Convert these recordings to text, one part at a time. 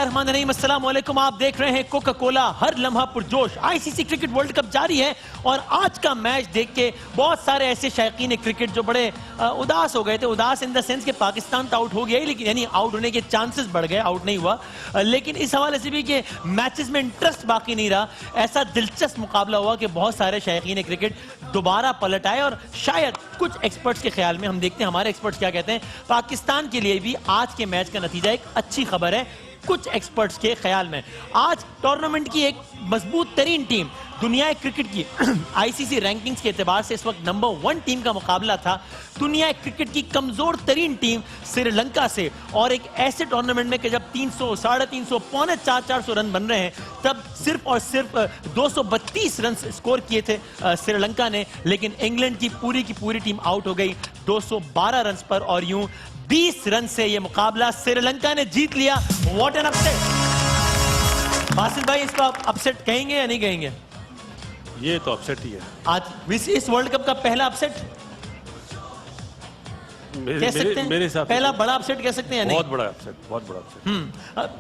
الرحمن الرحیم، السلام علیکم. آپ دیکھ رہے ہیں کوکا کولا ہر لمحہ پرجوش. آئی سی سی کرکٹ ورلڈ کپ جاری ہے اور آج کا میچ دیکھ کے بہت سارے ایسے شائقین کرکٹ جو بڑے اداس ہو گئے تھے. اداس ان دا سینس کہ پاکستان تو آؤٹ ہو گیا ہی، لیکن یعنی آؤٹ ہونے کے چانسز بڑھ گئے، آؤٹ نہیں ہوا. لیکن اس حوالے سے بھی کہ میچز میں انٹرسٹ باقی نہیں رہا. ایسا دلچسپ مقابلہ ہوا کہ بہت سارے شائقین کرکٹ دوبارہ پلٹ آئے. اور شاید کچھ ایکسپرٹس کے خیال میں، ہم دیکھتے ہیں ہمارے ایکسپرٹس کیا کہتے ہیں، پاکستان کے لیے بھی آج کے میچ کا نتیجہ ایک اچھی خبر ہے. کچھ ایکسپرٹس کے خیال میں آج ٹورنامنٹ کی ایک مضبوط ترین ٹیم دنیا کرکٹ کی آئی سی سی رینکنگز کے اعتبار سے اس وقت نمبر 1 ٹیم کا مقابلہ تھا دنیا کرکٹ کی کمزور ترین ٹیم سری لنکا سے. اور ایک ایسے ٹورنامنٹ میں کہ جب 300, 350, پونے 400 رن بن رہے ہیں، تب صرف اور صرف 232 رنز سکور کیے تھے سری لنکا نے. لیکن انگلینڈ کی پوری ٹیم آؤٹ ہو گئی 212 رنز پر، اور یوں 20 رن سے یہ مقابلہ سری لنکا نے جیت لیا. What an upset. باسط بھائی، اس کو آپ اپسیٹ کہیں گے یا نہیں کہیں گے؟ یہ تو اپسیٹ ہی ہے آج اس ورلڈ کپ کا پہلا اپسیٹ کہہ سکتے ہیں، پہلا بڑا اپسیٹ کہہ سکتے ہیں یا نہیں؟ بہت بڑا اپسیٹ، بہت بڑا اپسیٹ.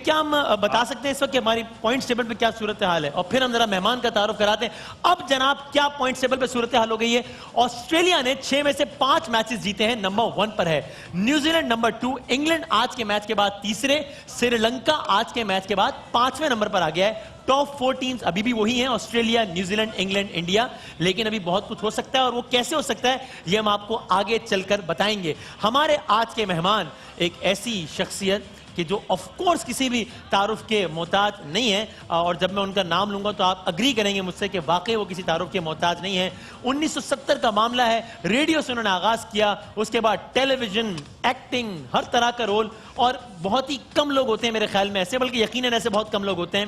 کیا ہم بتا سکتے ہیں اس وقت کہ ہماری پوائنٹس ٹیبل پہ کیا صورتحال ہے؟ اور پھر ہم ذرا مہمان کا تعارف کراتے ہیں. اب جناب کیا پوائنٹس ٹیبل پہ صورتحال ہو گئی ہے؟ آسٹریلیا نے 6 میں سے 5 میچز جیتے ہیں، نمبر 1 پر ہے. نیوزی لینڈ نمبر 2، انگلینڈ آج کے میچ کے بعد تیسرے، سری لنکا آج کے میچ کے بعد 5ویں نمبر پر آ گیا ہے. ٹاپ 4 ٹیمز ابھی بھی وہی ہیں، Australia, New Zealand, England, India. لیکن ابھی بہت کچھ ہو سکتا ہے، اور وہ کیسے ہو سکتا ہے یہ ہم آپ کو آگے چل کر بتائیں گے. ہمارے آج کے مہمان ایک ایسی شخصیت کہ جو آف کورس کسی بھی تعارف کے محتاج نہیں ہے، اور جب میں ان کا نام لوں گا تو آپ اگری کریں گے مجھ سے کہ واقعی وہ کسی تعارف کے محتاج نہیں ہے. 1970 کا معاملہ ہے، ریڈیو سے انہوں نے آغاز کیا، اس کے بعد ٹیلی ویژن، ایکٹنگ، ہر طرح کا رول. اور بہت ہی کم لوگ ہوتے ہیں میرے خیال میں ایسے، بلکہ یقیناً ایسے بہت کم لوگ ہوتے ہیں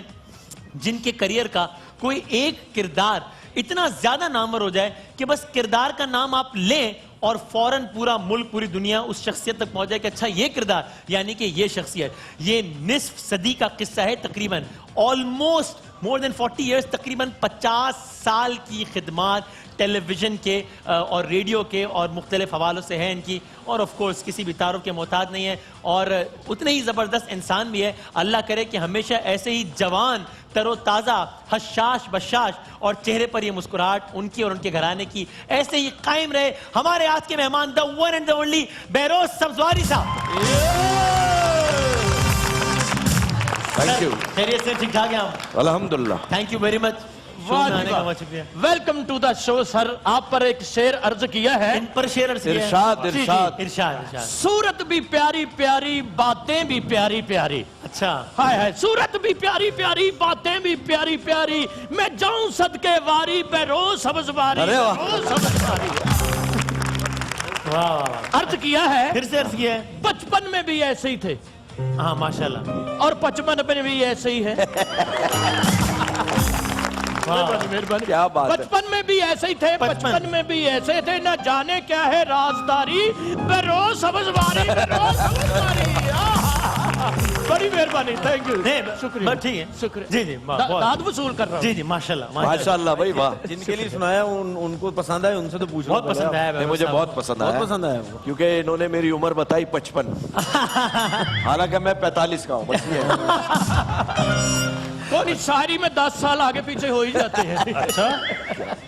جن کے کریئر کا کوئی ایک کردار اتنا زیادہ نامور ہو جائے کہ بس کردار کا نام آپ لیں اور فوراً پورا ملک، پوری دنیا اس شخصیت تک پہنچ جائے کہ اچھا یہ کردار، یعنی کہ یہ شخصیت. یہ نصف صدی کا قصہ ہے، تقریباً آلموسٹ مور دین 40 ایئرز، تقریباً 50 سال کی خدمات ٹیلی ویژن کے اور ریڈیو کے اور مختلف حوالوں سے ہیں ان کی. اور آف کورس کسی بھی تعارف کے محتاج نہیں ہے، اور اتنے ہی زبردست انسان بھی ہے. اللہ کرے کہ ہمیشہ ایسے ہی جوان، تر و تازہ، حشاش بشاش، اور چہرے پر یہ مسکراہٹ ان کی اور ان کے گھرانے کی ایسے ہی قائم رہے. ہمارے آج کے مہمان the one and the only Behroz Sabzwari صاحب. Thank you. خیریت سے ٹھیک ٹھاک ہیں آپ؟ الحمدللہ. Thank you very much. Welcome to the show. Sir آپ پر ایک شعر عرض کیا ہے. ان پر شعر عرض کیا ہے. ارشاد ارشاد. ارشاد. صورت بھی پیاری پیاری، باتیں بھی پیاری پیاری. اچھا. ہائے ہائے. صورت بھی پیاری پیاری، باتیں بھی پیاری پیاری، میں جاؤں صدقے واری، بہروز سبزواری. عرض کیا ہے، پھر سے عرض کیا ہے. بچپن میں بھی ایسے ہی تھے. ہاں ماشاءاللہ. اور بچپن میں بھی ایسے ہی ہے. کیا بات ہے. بچپن میں بھی ایسے ہی تھے، بچپن میں بھی ایسے تھے، نہ جانے کیا ہے رازداری، بہروز سبزواری. بڑی مہربانی. Thank you. شکریہ. ٹھیک ہے. شکریہ. جی جی داد وصول کر رہا ہوں. جی جی ماشاءاللہ ماشاءاللہ بھائی واہ. جن کے لیے سنایا ان کو پسند آئے، ان سے تو پوچھو. بہت پسند آیا. مجھے بہت پسند آیا. بہت پسند آیا کیونکہ انہوں نے میری عمر بتائی 55، حالانکہ میں 45 کا ہوں. بس یہ ہے. کوئی شاعری میں 10 سال آگے پیچھے ہو ہی جاتے ہیں. اچھا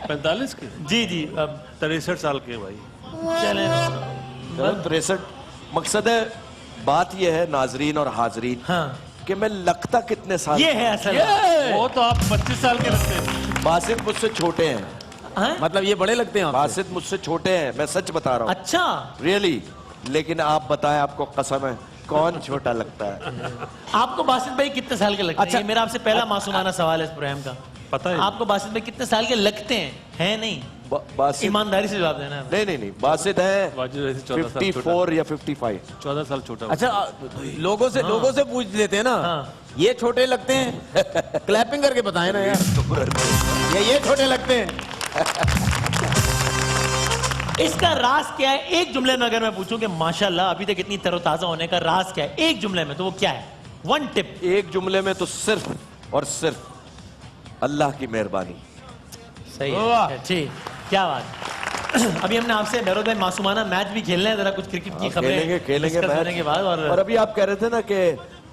45 کے؟ جی جی 63 سال کے بھائی. چلیں 63. مقصد ہے، بات یہ ہے ناظرین اور حاضرین ہاں کہ میں لگتا کتنے سال. یہ ہے اصل. وہ تو آپ 25 سال کے لگتے ہیں. باسط مجھ سے چھوٹے ہیں. مطلب یہ بڑے لگتے ہیں آپ؟ باسط مجھ سے چھوٹے ہیں، میں سچ بتا رہا ہوں. اچھا ریئلی. لیکن آپ بتائیں، آپ کو قسم ہے کون چھوٹا لگتا ہے؟ آپ کو باسط بھائی کتنے سال کے لگتے ہیں؟ یہ میرا آپ سے پہلا معصومانہ سوال ہے اس پروگرام کا. پتہ ہے آپ کو باسط بھائی کتنے سال کے لگتے ہیں؟ ہیں نہیں؟ باسط ایمانداری سے جواب دینا ہے. نہیں باسط ہے واجد ایسے 14 سال 54 یا 55. 14 سال چھوٹا. اچھا لوگوں سے پوچھ لیتے ہیں نا، یہ چھوٹے لگتے ہیں؟ کلیپنگ کر کے بتائیں نا یار، یہ چھوٹے لگتے ہیں. اس کا راز کیا ہے؟ ایک جملے میں اگر میں پوچھوں کہ ماشاءاللہ ابھی تک اتنی تر و تازہ ہونے کا راز کیا ہے ایک جملے میں، تو وہ کیا ہے؟ ون ٹپ. ایک جملے میں تو صرف اور صرف اللہ کی مہربانی. صحیح ہے. ٹھیک. کیا بات. ابھی ہم نے آپ سے بہروز بھائی معصومانہ میچ بھی کھیلنا ہے، ذرا کچھ کرکٹ کی خبریں کھیلیں گے کے بعد. اور ابھی آپ کہہ رہے تھے نا کہ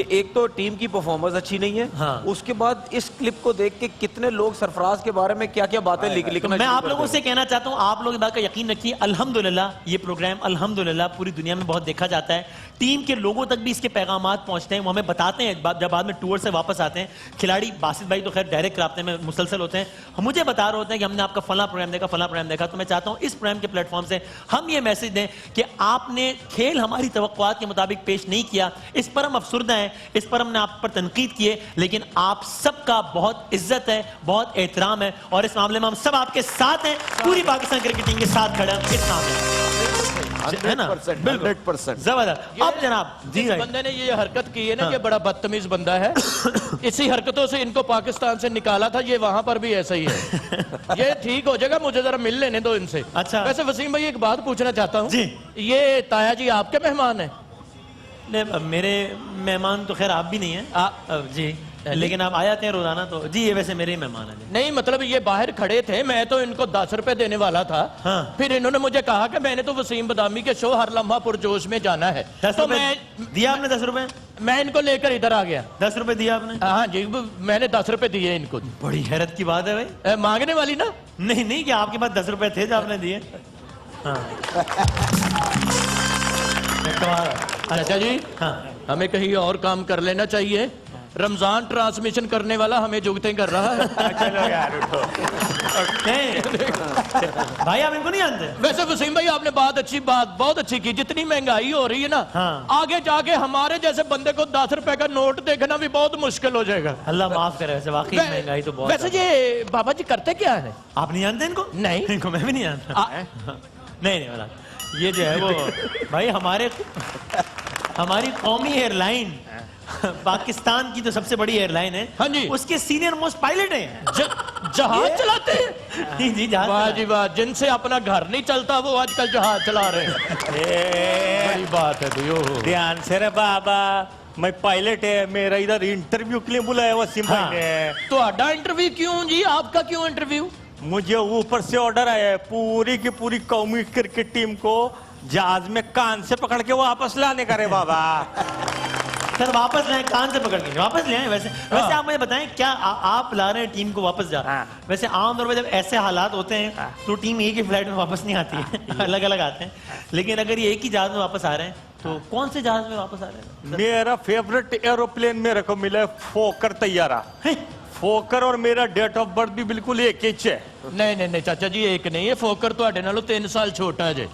کہ ایک تو ٹیم کی پرفارمنس اچھی نہیں ہے, ہاں. اس کے بعد اس کلپ کو دیکھ کے کتنے لوگ سرفراز کے بارے میں کیا کیا باتیں لکھنا میں آپ لوگوں سے کہنا چاہتا ہوں, آپ لوگ اس بات کا یقین رکھیے, الحمدللہ یہ پروگرام الحمدللہ پوری دنیا میں بہت دیکھا جاتا ہے, ٹیم کے لوگوں تک بھی اس کے پیغامات پہنچتے ہیں, وہ ہمیں بتاتے ہیں جب بعد میں ٹور سے واپس آتے ہیں. کھلاڑی باسط بھائی تو خیر ڈائریکٹ رابطے میں مسلسل ہوتے ہیں, مجھے بتا رہے ہوتے ہیں کہ ہم نے آپ کا فلاں پروگرام دیکھا, فلاں پروگرام دیکھا. تو میں چاہتا ہوں اس پروگرام کے پلیٹ فارم سے ہم یہ میسج دیں کہ آپ نے کھیل ہماری توقعات کے مطابق پیش نہیں کیا, اس پر ہم افسردہ ہیں, اس پر ہم نے آپ پر تنقید کیے, لیکن آپ سب کا بہت عزت ہے, بہت احترام ہے, اور اس معاملے میں ہم سب آپ کے ساتھ ہیں, پوری پاکستان کرکٹ ٹیم کے ساتھ کھڑے ہیں اس معاملے میں, ہے نا؟ 100%. زبردست. اب جناب جی جس بندے نے یہ حرکت کی ہے نا, یہ بڑا بدتمیز بندہ ہے. اسی حرکتوں سے ان کو پاکستان سے نکالا تھا, یہ وہاں پر بھی ایسا ہی ہے. یہ ٹھیک ہو جائے گا, مجھے ذرا مل لینے دو ان سے. اچھا. ویسے وسیم بھائی ایک بات پوچھنا چاہتا ہوں, جی. یہ تایا جی آپ کے مہمان ہیں؟ میرے مہمان تو خیر آپ بھی نہیں ہیں جی, لیکن آپ آتے ہیں روزانہ, تو جی یہ ویسے میرے ہی مہمان ہیں. نہیں مطلب یہ باہر کھڑے تھے, میں تو ان کو 10 روپے دینے والا تھا. ہاں. پھر انہوں نے مجھے کہا کہ میں نے تو وسیم بدامی کے شو ہر لمحہ پرجوش میں جانا ہے, 10 تو روپے دیا آپ نے, 10 روپے میں ان کو لے کر ادھر آ گیا. 10 روپے دیا آپ نے؟ ہاں جی, میں نے 10 روپے دیے ان کو. بڑی حیرت کی بات ہے بھائی. مانگنے والی نا. نہیں نہیں, کہ آپ کے پاس 10 روپے تھے جو آپ نے دیے. ہاں اچھا جی, ہاں. ہمیں کہیں اور کام کر لینا چاہیے. رمضان ٹرانسمیشن کرنے والا ہمیں جگتیں کر رہا ہے. چلو یار اٹھو. بھائی آپ ان کو نہیں جانتے؟ ویسے وسیم بھائی آپ نے بہت اچھی کی. جتنی مہنگائی ہو رہی ہے نا, ہاں. آگے جا کے ہمارے جیسے بندے کو 10 روپے کا نوٹ دیکھنا بھی بہت مشکل ہو جائے گا. اللہ معاف کرے, ویسے واقعی مہنگائی تو بہت. ویسے یہ بابا جی کرتے کیا ہے؟ آپ نہیں جانتے ان کو؟ نہیں. ان کو میں بھی نہیں جانتا. نہیں والا یہ جو ہے وہ بھائی ہماری قومی ایئر لائن پاکستان کی تو سب سے بڑی ایئر لائن ہے. ہاں جی. اس کے سینئر موسٹ پائلٹ ہیں. جہاز چلاتے ہیں؟ جی جہاز. واہ جی واہ, جن سے اپنا گھر نہیں چلتا وہ آج کل جہاز چلا رہے ہیں. بڑی بات ہے بھائی. دھیان سے رے بابا, میں پائلٹ ہے, میرا ادھر انٹرویو کے لیے بلایا وسیم بھائی نے. تو اڈا انٹرویو کیوں جی, آپ کا کیوں انٹرویو؟ مجھے اوپر سے آرڈر آیا ہے پوری کی پوری قومی کرکٹ ٹیم کو جہاز میں کان سے پکڑ کے واپس لانے کا. رے بابا سر واپس لائیں, کان سے پکڑ کے واپس لے آئیں. ویسے آپ مجھے بتائیں, کیا آپ لا رہے ہیں ٹیم کو واپس جا؟ ویسے عام طور پہ جب ایسے حالات ہوتے ہیں تو ٹیم ایک ہی فلائٹ میں واپس نہیں آتی ہے, الگ الگ آتے ہیں. لیکن اگر یہ ایک ہی جہاز میں واپس آ رہے ہیں تو کون سے جہاز میں واپس آ رہے ہیں؟ میرا فیوریٹ ایروپلین میرے کو ملا ہے فوکر طیارہ. فوکر اور میرا ڈیٹ آف برتھ بھی بالکل ایک ہی ہے. نہیں چاچا جی, ایک نہیں ہے. فوکر تو اڈے نالوں 3 سال چھوٹا ہے جی.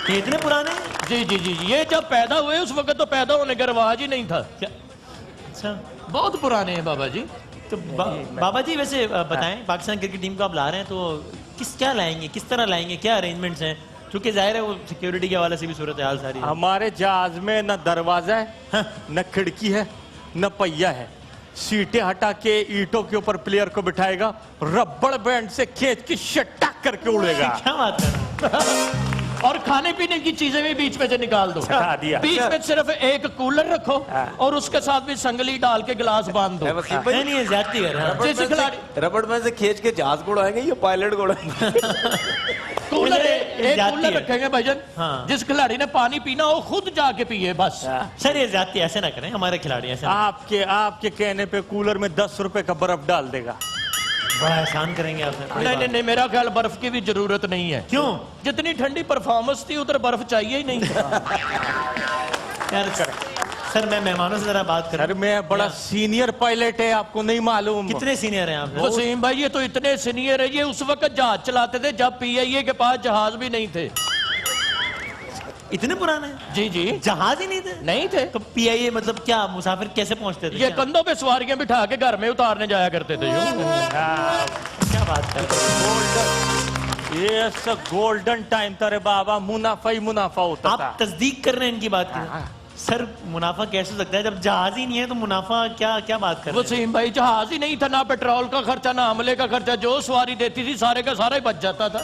یہ اتنے پرانے ہیں؟ جی, یہ جب پیدا ہوئے اس وقت تو پیدا ہونے کا رواج ہی نہیں تھا. اچھا, بہت پرانے ہیں بابا جی. تو بابا جی ویسے بتائیں, پاکستان کرکٹ ٹیم کو آپ لا رہے ہیں تو کیا لائیں گے, کس طرح لائیں گے, کیا ارینجمنٹس ہیں؟ کیونکہ ظاہر ہے وہ سیکیورٹی کے حوالے سے بھی صورتحال ساری ہے. ہمارے جہاز میں نہ دروازہ ہے, نہ کھڑکی ہے, نہ پہیا ہے. سیٹیں ہٹا کے اینٹوں کے اوپر پلیئر کو بٹھائے گا, ربڑ بینڈ سے کھینچ کے شٹاک کر کے اڑے گا. کیا بات ہے. اور کھانے پینے کی چیزیں بھی بیچ میں سے نکال دو. بیچ میں صرف ایک کولر رکھو اور اس کے ساتھ بھی سنگلی ڈال کے گلاس باندھ دو. نہیں زیادتی کر رہے ہیں. ربڑ میں سے کھینچ کے جہاز کو اڑائیں گے, یہ پائلٹ کو اڑائیں گے. کولر رکھیں گے بھائی جان, جس کھلاڑی نے پانی پینا وہ خود جا کے پیے بس. سر یہ زیادتی ایسے نہ کریں, ہمارے کھلاڑی ایسے. آپ کے کہنے پہ کولر میں 10 روپے کا برف ڈال دے گا. بڑا احسان کریں گے آپ. نہیں, میرا خیال برف کی بھی ضرورت نہیں ہے. کیوں؟ جتنی ٹھنڈی پرفارمنس تھی ادھر برف چاہیے ہی نہیں. سر میں مہمانوں سے ذرا بات کر رہا ہوں. میں بڑا سینئر پائلٹ ہے, آپ کو نہیں معلوم. کتنے سینئر ہیں آپ؟ وسیم بھائی یہ تو اتنے سینئر ہے, یہ اس وقت جہاز چلاتے تھے جب پی آئی اے کے پاس جہاز بھی نہیں تھے. اتنے پرانے؟ جی جہاز ہی نہیں تھے. نہیں تھے تو پی آئی اے مطلب کیا, مسافر کیسے پہنچتے تھے؟ یہ کندھوں پہ سواریاں بٹھا کے گھر میں اتارنے جایا کرتے تھے. کیا بات کرتے ہیں. یہ گولڈن ٹائم تھا رے بابا, منافع ہی منافع ہوتا تھا. آپ تصدیق کر رہے ہیں ان کی بات کی. سر منافع کیسے ہو سکتا ہے جب جہاز ہی نہیں ہے؟ تو منافع کیا بات کر رہے ہیں؟ وسیم بھائی جہاز ہی نہیں تھا, نہ پیٹرول کا خرچہ, نہ عملے کا خرچہ, جو سواری دیتی تھی سارے کا سارا ہی بچ جاتا تھا.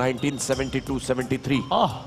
1972-73।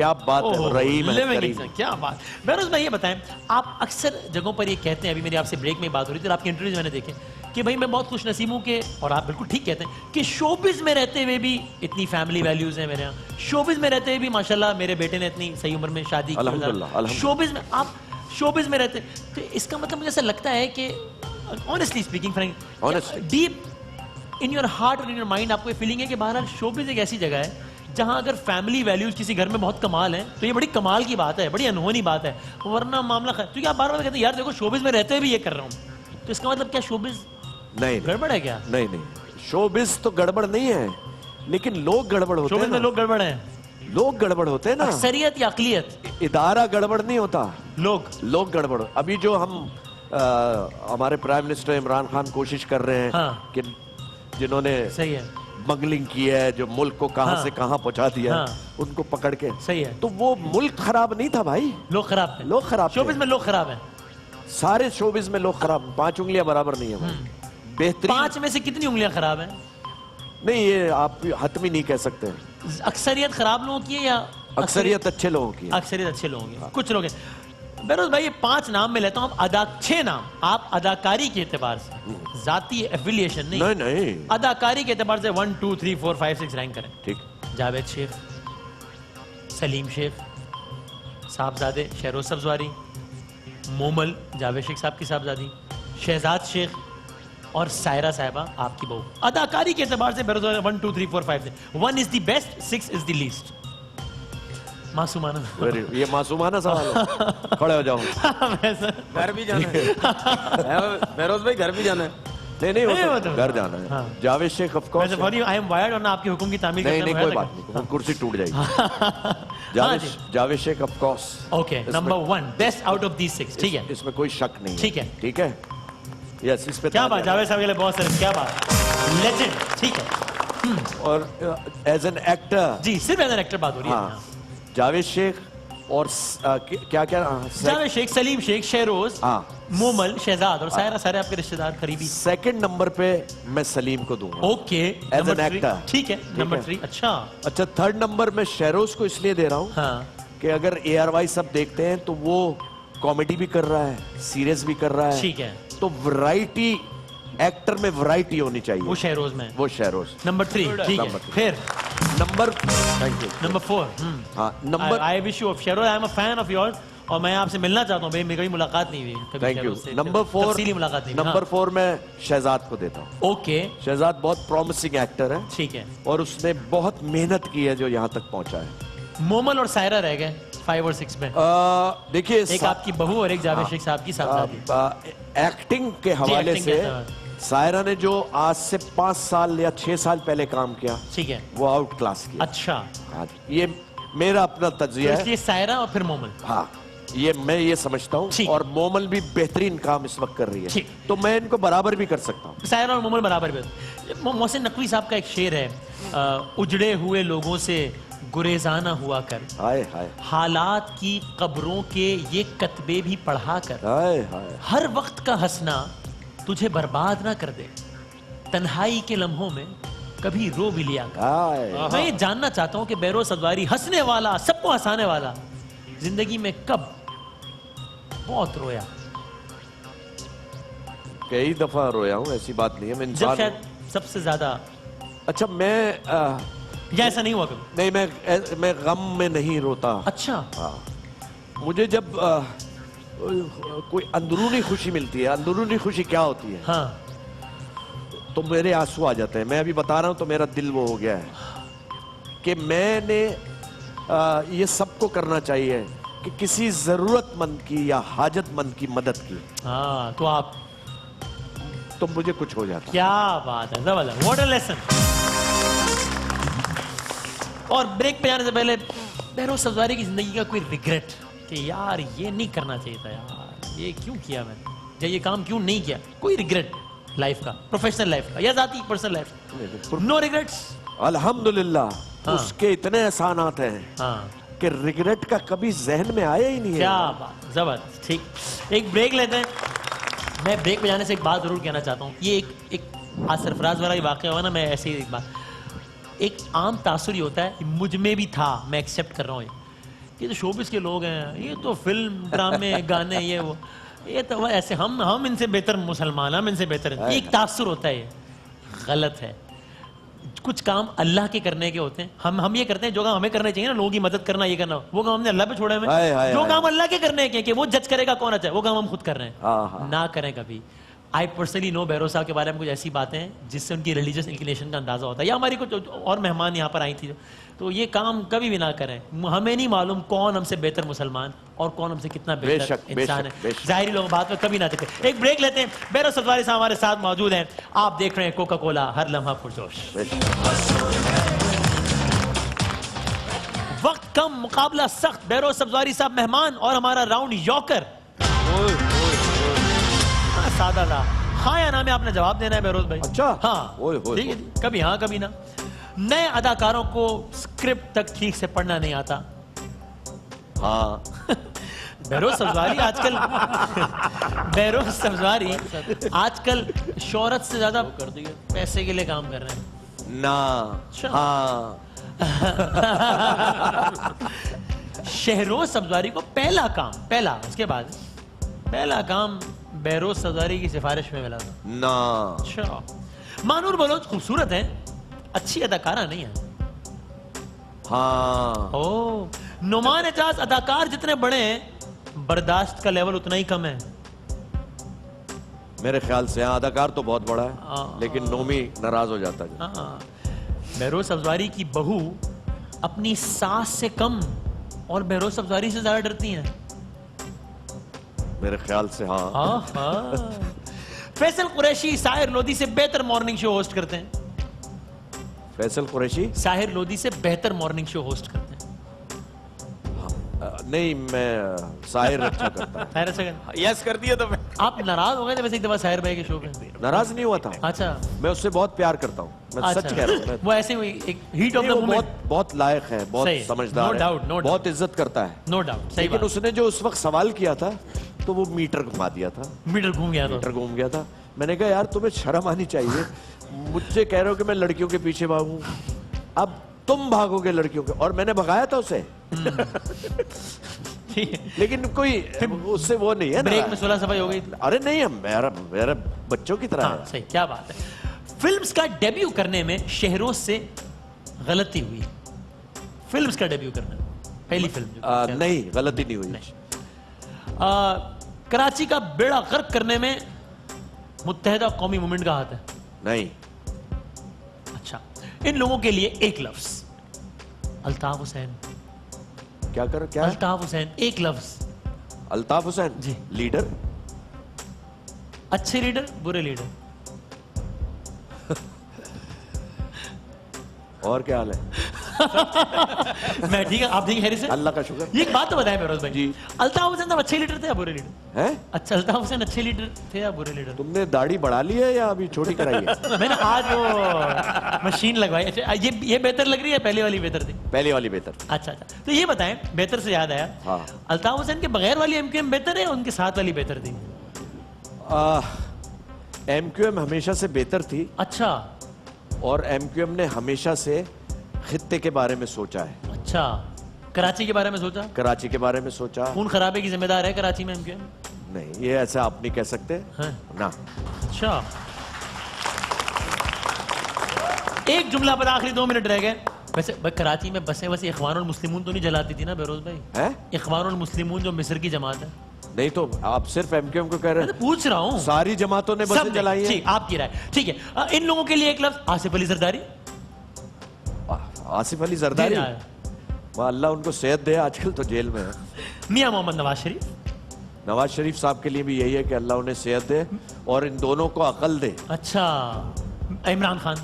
کیا بات ہے، رحیم ہے کریم۔ کیا بات۔ بہروز میں یہ بتائیں، آپ اکثر جگہوں پر یہ کہتے ہیں، ابھی میری آپ سے بریک میں بات ہو رہی تھی اور آپ کے انٹرویوز میں نے دیکھے کہ بھائی میں بہت خوش نصیب ہوں کہ، اور آپ بالکل ٹھیک کہتے ہیں کہ شوبز میں رہتے ہوئے بھی اتنی فیملی ویلیوز ہیں میرے یہاں، شوبز میں رہتے ہوئے بھی ماشاءاللہ میرے بیٹے نے اتنی صحیح عمر میں شادی کی، الحمدللہ۔ شوبز میں آپ شوبز میں رہتے، تو اس کا مطلب مجھے ایسا لگتا ہے کہ honestly speaking Frank, deep in your heart اور ان یور مائنڈ آپ کو یہ فیلنگ ہے کہ بہرحال شوبز ایک ایسی جگہ ہے جہاں اگر فیملی ویلیوز کسی گھر میں بہت کمال ہیں تو یہ بڑی کمال کی بات ہے، بڑی انہونی بات ہے، ورنہ معاملہ کیونکہ آپ بار بار کہتے ہیں یار دیکھو شوبز میں رہتے ہوئے بھی یہ کر رہا ہوں، تو اس کا مطلب کیا شوبز نہیں گڑبڑ ہے کیا؟ نہیں، شوبز تو گڑبڑ نہیں ہے، لیکن لوگ گڑبڑ ہوتے شوبز ہیں میں نا، لوگ گڑبڑ ہیں، لوگ گڑبڑ ہوتے ہیں نا، اکثریت یا اقلیت؟ ادارہ گڑبڑ نہیں ہوتا، لوگ گڑبڑ۔ ابھی جو ہم ہمارے پرائم منسٹر عمران خان کوشش کر رہے ہیں ہاں۔ کہ جنہوں نے صحیح ہے، مگلنگ کی ہے، جو ملک کو کہاں سے کہاں پہنچا دیا ہے، ان کو پکڑ کے، صحیح ہے، تو وہ ملک خراب نہیں تھا بھائی، لوگ خراب ہیں، لوگ خراب تھے۔ شوبز میں لوگ خراب ہیں، سارے شوبز میں لوگ خراب، 5 انگلیاں برابر نہیں ہیں، بہترین 5 میں سے کتنی انگلیاں خراب ہیں؟ نہیں، یہ آپ حتمی نہیں کہہ سکتے، اکثریت خراب لوگوں کی ہے یا اکثریت اچھے لوگوں کی ہے۔ اکثریت اچھے لوگوں کی؟ کچھ لوگ ہیں۔ بہروز بھائی یہ 5 نام میں لیتا ہوں، 6 نام آپ اداکاری کے اعتبار سے، ذاتی ایفیلیشن نہیں، نہیں اداکاری کے اعتبار سے 1 2 3 4 5 6 رینک کریں۔ ٹھیک، جاوید شیخ، سلیم شیخ صاحبزادے شہروز سبزواری، مومل جاوید شیخ صاحب کی صاحبزادی، شہزاد شیخ اور سائرہ صاحبہ آپ کی بہو۔ اداکاری کے اعتبار سے Behroz 1 2 3 4 5 1 is the best, 6 is the least. معصومانہ یہ معصومانہ سوال ہے، کھڑے ہو جاؤ۔ گھر بھی جانا ہے بہروز بھائی، گھر بھی جانا ہے؟ نہیں وہ وہ تو- تو گھر جانا ہے۔ جاوید شیخ of course, I am wired اور آپ کے حکم کی تعمیل نہیں کرتا نہیں کوئی بات نہیں، کرسی ٹوٹ جائے گی۔ جاوید شیخ of course, okay, number 1 best out of these 6، ٹھیک ہے، اس میں کوئی شک نہیں، ٹھیک ہے، ٹھیک ہے، یس، اس پہ کیا بات، جاوید صاحب کے لیے بہت سارے، کیا بات، لیجنڈ، ٹھیک ہے۔ اور ایز این ایکٹر، جی صرف ایز این ایکٹر بات ہو رہی ہاں، ہے۔ جاوید شیخ اور کیا جاوید شیخ، سلیم شیخ، شہروز، ہاں، مومل، شہزاد اور سارے آپ کے رشتہ دار قریبی۔ سیکنڈ نمبر پہ میں سلیم کو دوں گا، okay, As number an 3، actor. ٹھیک ہے، نمبر 3، اچھا، اچھا تھرڈ نمبر میں شہروز کو اس لیے دے رہا ہوں ہاں، کہ اگر اے آر وائی سب دیکھتے ہیں تو وہ کامیڈی بھی کر رہا ہے، سیریس بھی کر رہا ہے، ٹھیک ہے، تو ورائٹی، ایکٹر میں ورائٹی ہونی چاہیے، وہ شہروز میں، وہ شہروز۔ نمبر 3، ٹھیک ہے، نمبر 3. پھر نمبر تھینک یو، نمبر 4، ہاں number, I wish you Shahroz, I am a fan of yours, اور میں آپ سے ملنا چاہتا ہوں بھائی، میری ملاقات نہیں ہوئی کبھی تھینک یو۔ شہروز سے، نمبر 4، تفصیلی ملاقات نہیں ہوئی، نمبر 4 میں شہزاد کو دیتا ہوں۔ اوکے، شہزاد بہت پرومسنگ ایکٹر ہے ٹھیک ہے، اور اس نے بہت محنت کی ہے جو یہاں تک پہنچا ہے۔ مومل اور سائرہ رہ گئے 5 اور 6 میں، دیکھیے ایک آپ کی بہو اور ایک جاوید شیخ صاحب کی صاحبزادی۔ ایکٹنگ کے حوالے ایکٹنگ کے سے اعتبار۔ سائرہ نے جو آج سے 5 سال یا 6 سال پہلے کام کیا ٹھیک ہے، وہ آؤٹ کلاس کیا۔ اچھا، ہاں جی، یہ میرا اپنا تو تجزیہ اس ہے، لیے سائرہ اور پھر مومل۔ ہاں یہ میں یہ سمجھتا ہوں، ٹھیک۔ اور مومل بھی بہترین کام اس وقت کر رہی ہے، ٹھیک۔ تو میں ان کو برابر بھی کر سکتا ہوں۔ سائرہ اور مومل برابر بھی ہوتے۔ محسن نقوی صاحب کا ایک شعر ہے، اجڑے ہوئے لوگوں سے گریزانہ ہوا کر، ہائے ہائے حالات کی قبروں کے یہ کتبے بھی پڑھا کر، ہائے ہائے، ہر وقت کا ہنسنا تجھے برباد نہ کر دے، تنہائی کے لمحوں میں کبھی رو بھی لیا کر۔ ہائے، میں یہ جاننا چاہتا ہوں کہ بہروز سبزواری ہنسنے والا، سب کو ہنسانے والا، زندگی میں کب بہت رویا؟ کئی دفعہ رویا ہوں، ایسی بات نہیں ہے، میں جب انسان شاید ہوں۔ سب سے زیادہ، اچھا میں یا ایسا نہیں ہوا کبھی؟ نہیں، میں غم میں نہیں روتا، اچھا، ہاں مجھے جب کوئی اندرونی خوشی ملتی ہے، اندرونی خوشی کیا ہوتی ہے، ہاں، تو میرے آنسو آ جاتے ہیں۔ میں ابھی بتا رہا ہوں تو میرا دل وہ ہو گیا ہے کہ میں نے یہ سب کو کرنا چاہیے کہ کسی ضرورت مند کی یا حاجت مند کی مدد کی، ہاں، تو آپ، تو مجھے کچھ ہو جاتا۔ کیا بات ہے، زبردست، واٹ اے لیسن۔ اور بریک پہ جانے سے پہلے بہروز سبزواری کی زندگی کا کوئی ریگریٹ کہ یار یہ نہیں کرنا چاہیے تھا، یار یہ کیوں کیا میں نے، یا یہ کام کیوں نہیں کیا، کوئی ریگریٹ لائف کا، پروفیشنل لائف کا یا ذاتی پرسنل لائف؟ نو ریگریٹس؟ الحمدللہ اس کے اتنے احسانات ہیں ہاں، کہ ریگریٹ کا کبھی ذہن میں آیا ہی نہیں ہے۔ کیا بات، زبردست، ٹھیک، ایک بریک لیتے ہیں۔ میں بریک پہ جانے سے ایک بات ضرور کہنا چاہتا ہوں، یہ ایک آج سرفراز والا ہی واقعہ ہوا نا، میں ایسے ہی ایک بات، ایک عام تاثر یہ ہوتا ہے، مجھ میں بھی تھا، میں ایکسیپٹ کر رہا ہوں، یہ تو شوبز کے لوگ ہیں, یہ تو فلم ڈرامے گانے یہ وہ, یہ تو ایسے ہم ان سے بہتر مسلمان, ہم ان سے بہتر ہیں. یہ ایک تاثر ہوتا ہے, یہ غلط ہے. کچھ کام اللہ کے کرنے کے ہوتے ہیں, ہم یہ کرتے ہیں جو کام ہمیں کرنے چاہیے نا, لوگوں کی مدد کرنا, یہ کرنا, وہ کام ہم نے اللہ پہ چھوڑے ہوئے. جو کام اللہ کے کرنے کے کہ وہ جج کرے گا کون اچھا ہے, وہ کام ہم خود کر رہے ہیں. نہ کریں کبھی. آئی پرسنلی نو بہرو صاحب کے بارے میں کچھ ایسی باتیں ہیں جس سے ان کی ریلیجیس انکلینیشن کا اندازہ ہوتا ہے, یا ہماری کچھ اور مہمان یہاں پر آئی تھی, تو یہ کام کبھی بھی نہ کریں. ہمیں نہیں معلوم کون ہم سے بہتر مسلمان اور کون ہم سے کتنا بہتر انسان ہے. ظاہری لوگ بات میں کبھی نہ دیکھیں. ایک بریک لیتے ہیں. بہرو صفداری صاحب ہمارے ساتھ موجود ہیں. آپ دیکھ رہے ہیں کوکا کولا, ہر لمحہ پرجوش. وقت کم, مقابلہ سخت. بہرو صفداری صاحب مہمان اور ہمارا راؤنڈ یوکر. سادہ تھا. ہاں یا نہ میں آپ نے جواب دینا ہے بہروز بھائی. اچھا, ہاں ٹھیک ہے, کبھی ہاں کبھی نہ. نئے اداکاروں کو اسکرپٹ تک ٹھیک سے پڑھنا نہیں آتا. ہاں. بہروز سبزواری آج کل شہرت سے زیادہ پیسے کے لیے کام کر رہے ہیں. نہ ہاں. شہروز سبزواری کو اس کے بعد پہلا کام بہروز سبزواری کی سفارش میں ملا تھا. نہ. اچھا. مانور بلوچ خوبصورت ہے, اچھی اداکارہ نہیں ہے. ہاں. نعمان اعجاز اداکار جتنے بڑے ہیں, برداشت کا لیول اتنا ہی کم ہے. میرے خیال سے اداکار تو بہت بڑا ہے, لیکن نومی ناراض ہو جاتا ہے. بہروز سبزواری کی بہو اپنی ساس سے کم اور بہروز سبزواری سے زیادہ ڈرتی ہیں. میرے خیال سے ہاں. فیصل قریشی ساحر لودھی سے بہتر مارننگ شو ہوسٹ کرتے ہیں. فیصل قریشی ساحر لودھی سے بہتر مارننگ شو ہوسٹ کرتے ہیں. نہیں, میں ساحر اچھا کرتا ہے. یس کر دیا تو میں. آپ ناراض ہو گئے تھے ویسے ایک دفعہ ساحر بھائی کے شو پہ. ناراض نہیں ہوا تھا. اچھا. میں اس سے بہت پیار کرتا ہوں, میں سچ کہہ رہا ہوں. وہ ایسے ایک ہیٹ آف دا مومنٹ, بہت لائق ہے, بہت سمجھدار ہے, بہت عزت کرتا ہے. No doubt. لیکن اس نے جو اس وقت سوال کیا تھا تو وہ میٹر گھما دیا تھا. میٹر گھوم گیا تھا. میں نے کہا یار تمہیں شرم آنی چاہیے, مجھ سے کہہ رہے ہو کہ میں لڑکیوں کے پیچھے بھاگوں, اب تم بھاگو گے لڑکیوں کے, اور میں نے بھگایا تھا اسے. لیکن کوئی اس سے وہ نہیں ہے نا. بریک میں 16 صفائی ہو گئی تھی. ارے نہیں, میرا بچوں کی طرح ہے. صحیح, کیا بات ہے. فلمز کا ڈیبیو کرنے میں شہروز سے غلطی ہوئی. فلمز کا ڈیبیو کرنے میں پہلی فلم نہیں, غلطی نہیں ہوئی. کراچی کا بیڑا غرق کرنے میں متحدہ قومی موومنٹ کا ہاتھ ہے. نہیں. اچھا. ان لوگوں کے لیے ایک لفظ. الطاف حسین. کیا الطاف حسین, ایک لفظ. الطاف حسین جی. لیڈر. اچھے لیڈر, برے لیڈر. اور کیا حال ہے؟ میں ٹھیک ہے, آپ ٹھیک ہے؟ اللہ کا شکر. یہ ایک بات تو بتائیں بہروز بھائی, جی, الطاف حسین صاحب اچھے لیڈر تھے یا برے لیڈر ہیں؟ اچھا, الطاف حسین اچھے لیڈر تھے یا برے لیڈر؟ تم نے داڑھی بڑھا لی ہے یا ابھی چھوٹی کرائی ہے؟ میں نے آج وہ مشین لگوائی. اچھا, یہ بہتر لگ رہی ہے, پہلے والی بہتر تھی؟ پہلی والی بہتر. اچھا. تو یہ بتائیں, بہتر سے یاد آیا, الطاف حسین کے بغیر والی ایم کیو ایم بہتر ہے, ان کے ساتھ والی بہتر تھی؟ ایم کیو ایم ہمیشہ سے بہتر تھی. اچھا. اور ایم کیو ایم نے ہمیشہ سے خطے کے بارے میں سوچا ہے. اچھا. کراچی کے بارے میں سوچا؟ کراچی کے بارے میں سوچا. خون خرابے کی ذمہ دار ہے کراچی میں ایم کیو ایم؟ نہیں, یہ ایسا آپ نہیں کہہ سکتے نا. اچھا. ایک جملہ پر آخری 2 منٹ رہ گئے. ویسے کراچی میں بسیں ویسے اخوان المسلمون تو نہیں جلاتی تھی نا بہروز بھائی؟ اخوان المسلمون جو مصر کی جماعت ہے. نہیں تو آپ صرف ایم کیو ایم کو کہہ رہے ہیں؟ پوچھ رہا ہوں. ساری جماعتوں نے بسیں جلائی ہیں. آپ کی رائے. ٹھیک ہے. ان لوگوں کے لیے ایک لفظ. آصف علی زرداری. آصف علی زرداری, اللہ ان کو صحت دے, آج کل تو جیل میں ہے. میاں محمد نواز شریف. نواز شریف صاحب کے لیے بھی یہی ہے کہ اللہ انہیں صحت دے اور ان دونوں کو عقل دے. اچھا. عمران خان.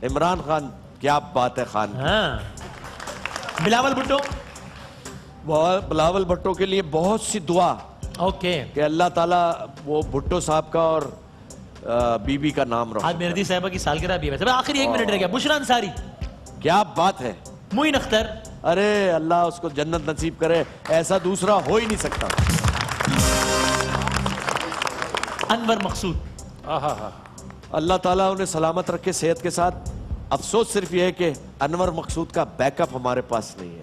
عمران خان, کیا بات ہے خان. ہاں. بلاول بھٹو. بلاول بھٹو کے لیے بہت سی دعا. اوکے. کہ اللہ تعالیٰ وہ بھٹو صاحب کا اور بی بی کا نام رکھے. آج میردی صاحبہ کی سالگرہ بھی ہے. آخری 1 منٹ رہ گیا. بشرا انصاری. کیا بات ہے. معین اختر. ارے اللہ اس کو جنت نصیب کرے, ایسا دوسرا ہو ہی نہیں سکتا. انور مقصود. اللہ تعالیٰ انہیں سلامت رکھے صحت کے ساتھ. افسوس صرف یہ ہے کہ انور مقصود کا بیک اپ ہمارے پاس نہیں ہے.